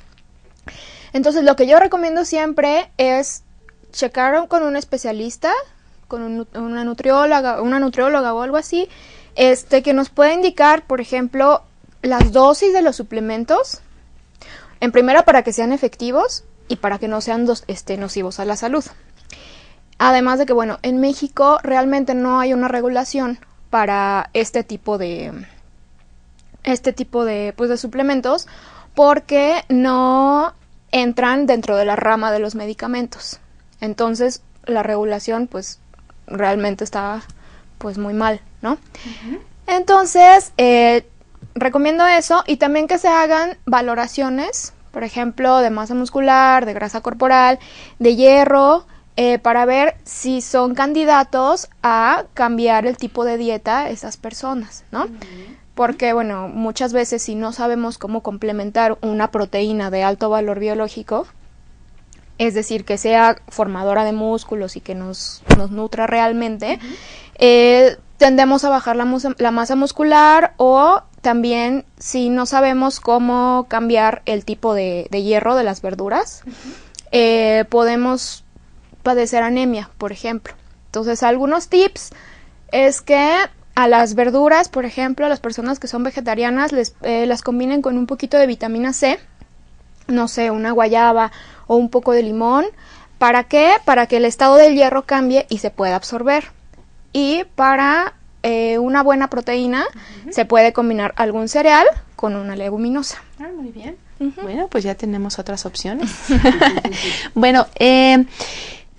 Entonces, lo que yo recomiendo siempre es checar con un especialista, con una nutrióloga o algo así, que nos pueda indicar, por ejemplo, las dosis de los suplementos, en primera para que sean efectivos y para que no sean nocivos a la salud. Además de que, bueno, en México realmente no hay una regulación para este tipo de suplementos, porque no entran dentro de la rama de los medicamentos. Entonces, la regulación, pues, realmente está, pues, muy mal, ¿no? Uh-huh. Entonces, recomiendo eso, y también que se hagan valoraciones, por ejemplo, de masa muscular, de grasa corporal, de hierro, para ver si son candidatos a cambiar el tipo de dieta esas personas, ¿no? Uh-huh. Porque, bueno, muchas veces si no sabemos cómo complementar una proteína de alto valor biológico, es decir, que sea formadora de músculos y que nos nutra realmente, uh-huh. Tendemos a bajar la masa muscular, o también si no sabemos cómo cambiar el tipo de hierro de las verduras, uh-huh. Podemos padecer anemia, por ejemplo. Entonces, algunos tips es que a las verduras, por ejemplo, a las personas que son vegetarianas, las combinen con un poquito de vitamina C, no sé, una guayaba o un poco de limón. ¿Para qué? Para que el estado del hierro cambie y se pueda absorber. Y para una buena proteína, uh-huh. se puede combinar algún cereal con una leguminosa. Ah, muy bien. Uh-huh. Bueno, pues ya tenemos otras opciones. Bueno,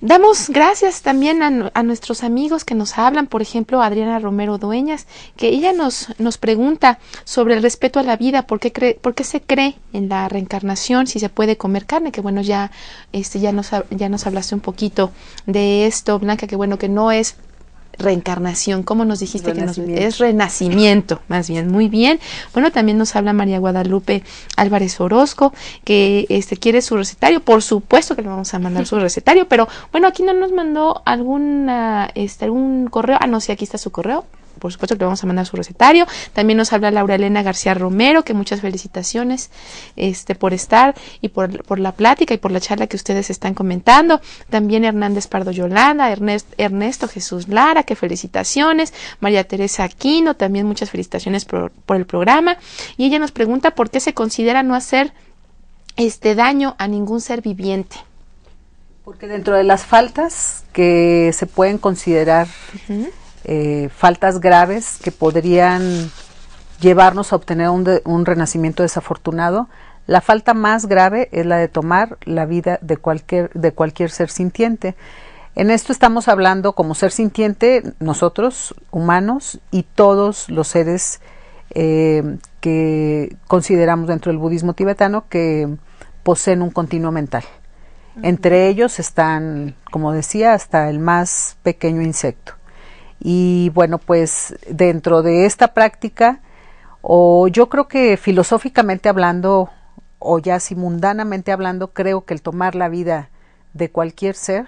damos gracias también a nuestros amigos que nos hablan, por ejemplo, Adriana Romero Dueñas, que ella nos pregunta sobre el respeto a la vida, por qué se cree en la reencarnación, si se puede comer carne, que bueno, ya nos hablaste un poquito de esto, Blanca, que bueno, que no es reencarnación, ¿cómo nos dijiste que Renacimiento. es renacimiento, más bien? Muy bien. Bueno, también nos habla María Guadalupe Álvarez Orozco, que quiere su recetario. Por supuesto que le vamos a mandar su recetario, pero bueno, aquí no nos mandó algún correo. Ah, no, sí, aquí está su correo. Por supuesto que le vamos a mandar su recetario. También nos habla Laura Elena García Romero, que muchas felicitaciones por estar y por la plática y por la charla que ustedes están comentando. También Hernández Pardo Yolanda, Ernesto Jesús Lara, que felicitaciones. María Teresa Aquino, también muchas felicitaciones por el programa. Y ella nos pregunta por qué se considera no hacer daño a ningún ser viviente. Porque dentro de las faltas que se pueden considerar faltas graves que podrían llevarnos a obtener un renacimiento desafortunado, la falta más grave es la de tomar la vida de cualquier ser sintiente. En esto estamos hablando como ser sintiente nosotros, humanos, y todos los seres que consideramos dentro del budismo tibetano que poseen un continuo mental. Entre ellos están, como decía, hasta el más pequeño insecto. Y bueno, pues dentro de esta práctica, o yo creo que filosóficamente hablando, o ya si mundanamente hablando, creo que el tomar la vida de cualquier ser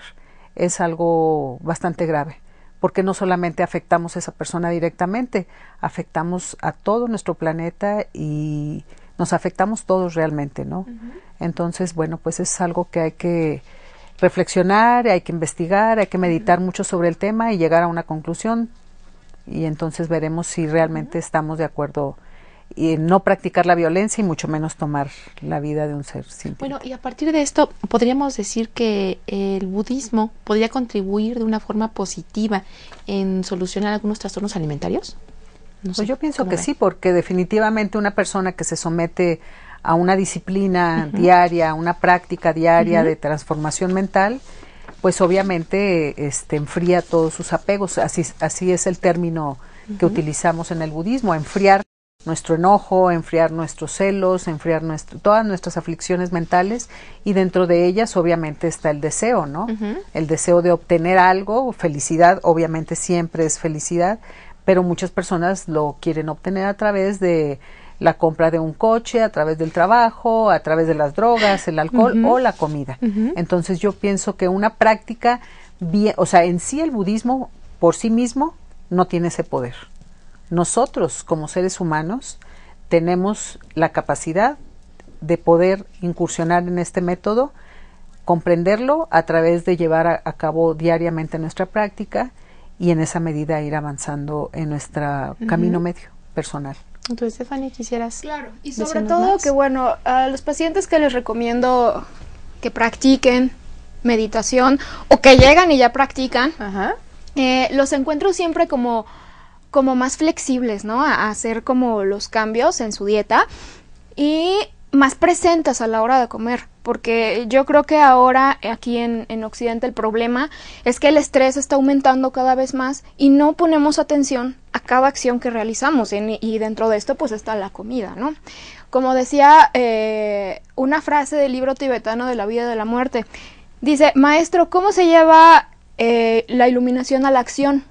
es algo bastante grave, porque no solamente afectamos a esa persona directamente, afectamos a todo nuestro planeta y nos afectamos todos realmente, ¿no? Entonces, bueno, pues es algo que hay que reflexionar, hay que investigar, hay que meditar mucho sobre el tema y llegar a una conclusión, y entonces veremos si realmente estamos de acuerdo en no practicar la violencia y mucho menos tomar la vida de un ser sintiente. Bueno, y a partir de esto podríamos decir que el budismo podría contribuir de una forma positiva en solucionar algunos trastornos alimentarios. No sé, pues yo pienso que ven. sí, porque definitivamente una persona que se somete a una disciplina diaria, a una práctica diaria de transformación mental, pues obviamente enfría todos sus apegos. Así es el término que utilizamos en el budismo, enfriar nuestro enojo, enfriar nuestros celos, enfriar todas nuestras aflicciones mentales, y dentro de ellas obviamente está el deseo, ¿no? El deseo de obtener algo, felicidad, obviamente siempre es felicidad, pero muchas personas lo quieren obtener a través de la compra de un coche, a través del trabajo, a través de las drogas, el alcohol o la comida. Entonces yo pienso que una práctica bien, o sea, en sí el budismo por sí mismo no tiene ese poder. Nosotros como seres humanos tenemos la capacidad de poder incursionar en este método, comprenderlo a través de llevar a cabo diariamente nuestra práctica y en esa medida ir avanzando en nuestro camino medio personal. Entonces, Stephanie, ¿quisieras? Claro, y sobre decirnos todo más? que bueno, a los pacientes que les recomiendo que practiquen meditación o que llegan y ya practican, los encuentro siempre como más flexibles, ¿no? A hacer como los cambios en su dieta y más presentes a la hora de comer, porque yo creo que ahora aquí en Occidente el problema es que el estrés está aumentando cada vez más y no ponemos atención a cada acción que realizamos, y dentro de esto pues está la comida, ¿no? Como decía una frase del libro tibetano de la vida y de la muerte, dice: maestro, ¿cómo se lleva la iluminación a la acción?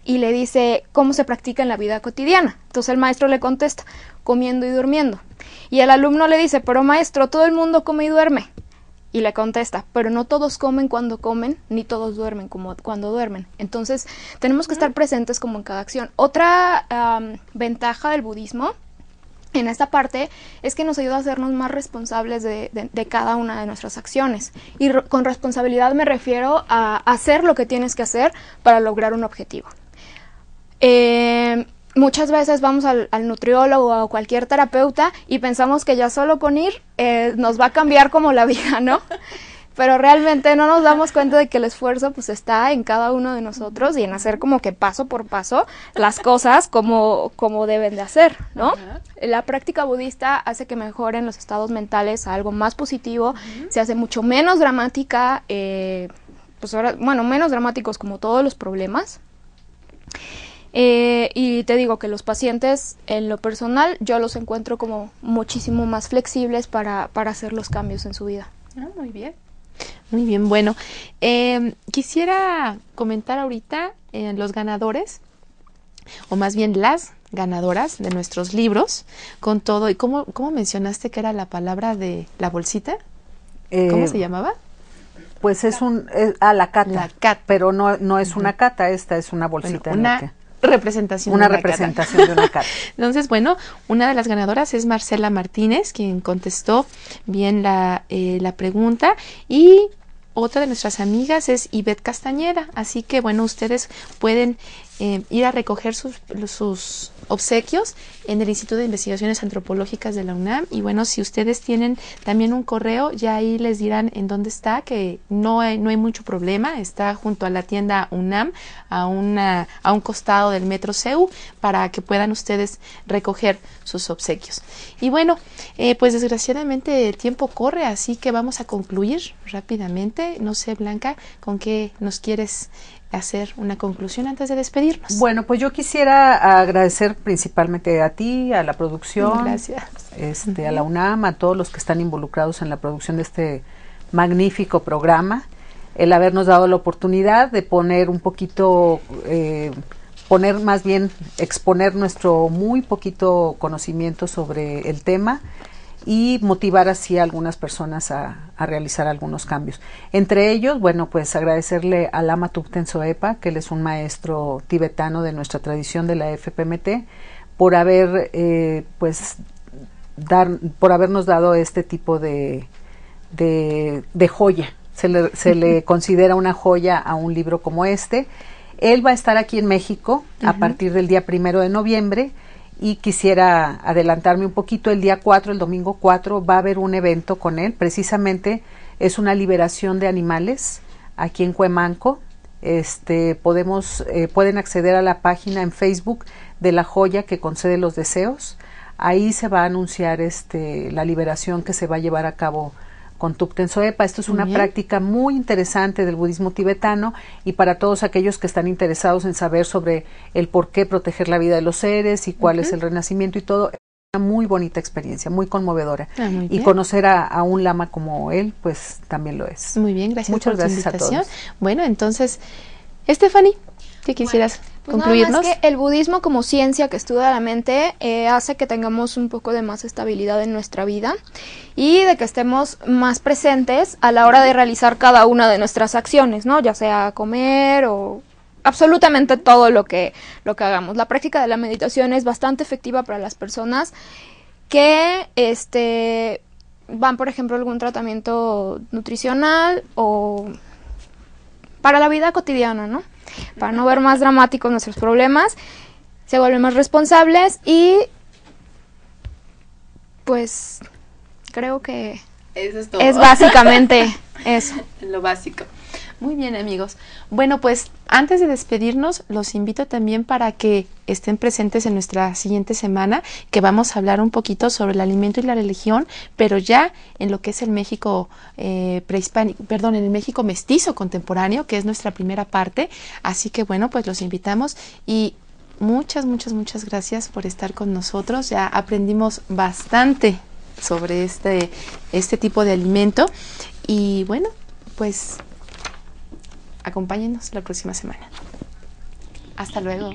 Y le dice: ¿cómo se practica en la vida cotidiana? Entonces el maestro le contesta: comiendo y durmiendo. Y el alumno le dice: pero maestro, todo el mundo come y duerme. Y le contesta: pero no todos comen cuando comen, ni todos duermen como cuando duermen. Entonces tenemos que estar presentes como en cada acción. Otra ventaja del budismo en esta parte es que nos ayuda a hacernos más responsables de cada una de nuestras acciones. Y con responsabilidad me refiero a hacer lo que tienes que hacer para lograr un objetivo. Muchas veces vamos al nutriólogo o a cualquier terapeuta y pensamos que ya solo con ir nos va a cambiar como la vida, ¿no? Pero realmente no nos damos cuenta de que el esfuerzo pues está en cada uno de nosotros y en hacer como que paso por paso las cosas como deben de hacer, ¿no? La práctica budista hace que mejoren los estados mentales a algo más positivo, se hace mucho menos dramática, pues ahora, bueno, menos dramáticos como todos los problemas. Y te digo que los pacientes, en lo personal, yo los encuentro como muchísimo más flexibles para hacer los cambios en su vida. Muy bien. Muy bien, bueno, quisiera comentar ahorita los ganadores, o más bien las ganadoras de nuestros libros, con todo. ¿Y cómo mencionaste que era la palabra de la bolsita? ¿Cómo se llamaba? Pues es la cata. La cata. Pero no es una cata, esta es una bolsita. Bueno, una representación una de una representación cata. de una cata. Entonces, bueno, una de las ganadoras es Marcela Martínez, quien contestó bien la pregunta, y otra de nuestras amigas es Ivette Castañeda. Así que, bueno, ustedes pueden ir a recoger sus obsequios en el Instituto de Investigaciones Antropológicas de la UNAM. Y bueno, si ustedes tienen también un correo, ya ahí les dirán en dónde está, que no hay mucho problema. Está junto a la tienda UNAM, a un costado del Metro CEU, para que puedan ustedes recoger sus obsequios. Y bueno, pues desgraciadamente el tiempo corre, así que vamos a concluir rápidamente. No sé, Blanca, ¿con qué nos quieres hacer una conclusión antes de despedirnos? Bueno, pues yo quisiera agradecer principalmente a ti, a la producción, gracias, a la UNAM, a todos los que están involucrados en la producción de este magnífico programa, el habernos dado la oportunidad de poner un poquito, exponer nuestro muy poquito conocimiento sobre el tema y motivar así a algunas personas a realizar algunos cambios. Entre ellos, bueno, pues agradecerle a Lama Thubten Soepa, que él es un maestro tibetano de nuestra tradición de la FPMT, por por habernos dado este tipo de joya. Se le considera una joya a un libro como este. Él va a estar aquí en México a partir del día 1 de noviembre. Y quisiera adelantarme un poquito, el domingo 4, va a haber un evento con él, precisamente es una liberación de animales aquí en Cuemanco. Pueden acceder a la página en Facebook de La Joya que concede los deseos. Ahí se va a anunciar la liberación que se va a llevar a cabo con Thubten Soepa. Esto es una práctica muy interesante del budismo tibetano, y para todos aquellos que están interesados en saber sobre el por qué proteger la vida de los seres y cuál es el renacimiento y todo, es una muy bonita experiencia, muy conmovedora. Y conocer a un lama como él, pues también lo es. Muy bien, gracias. Muchas por gracias tu invitación. a todos. Bueno, entonces, Stephanie, ¿qué quisieras concluirnos? Nada más que el budismo como ciencia que estudia la mente hace que tengamos un poco de más estabilidad en nuestra vida y de que estemos más presentes a la hora de realizar cada una de nuestras acciones, ¿no? Ya sea comer o absolutamente todo lo que hagamos. La práctica de la meditación es bastante efectiva para las personas que van, por ejemplo, a algún tratamiento nutricional o para la vida cotidiana, ¿no? Para no ver más dramáticos nuestros problemas, se vuelven más responsables y pues creo que eso es todo. Es básicamente eso. Lo básico. Muy bien, amigos. Bueno, pues antes de despedirnos, los invito también para que estén presentes en nuestra siguiente semana, que vamos a hablar un poquito sobre el alimento y la religión, pero ya en lo que es el México prehispánico, en el México mestizo contemporáneo, que es nuestra primera parte. Así que bueno, pues los invitamos y muchas gracias por estar con nosotros. Ya aprendimos bastante sobre este tipo de alimento y bueno, pues acompáñenos la próxima semana. Hasta luego.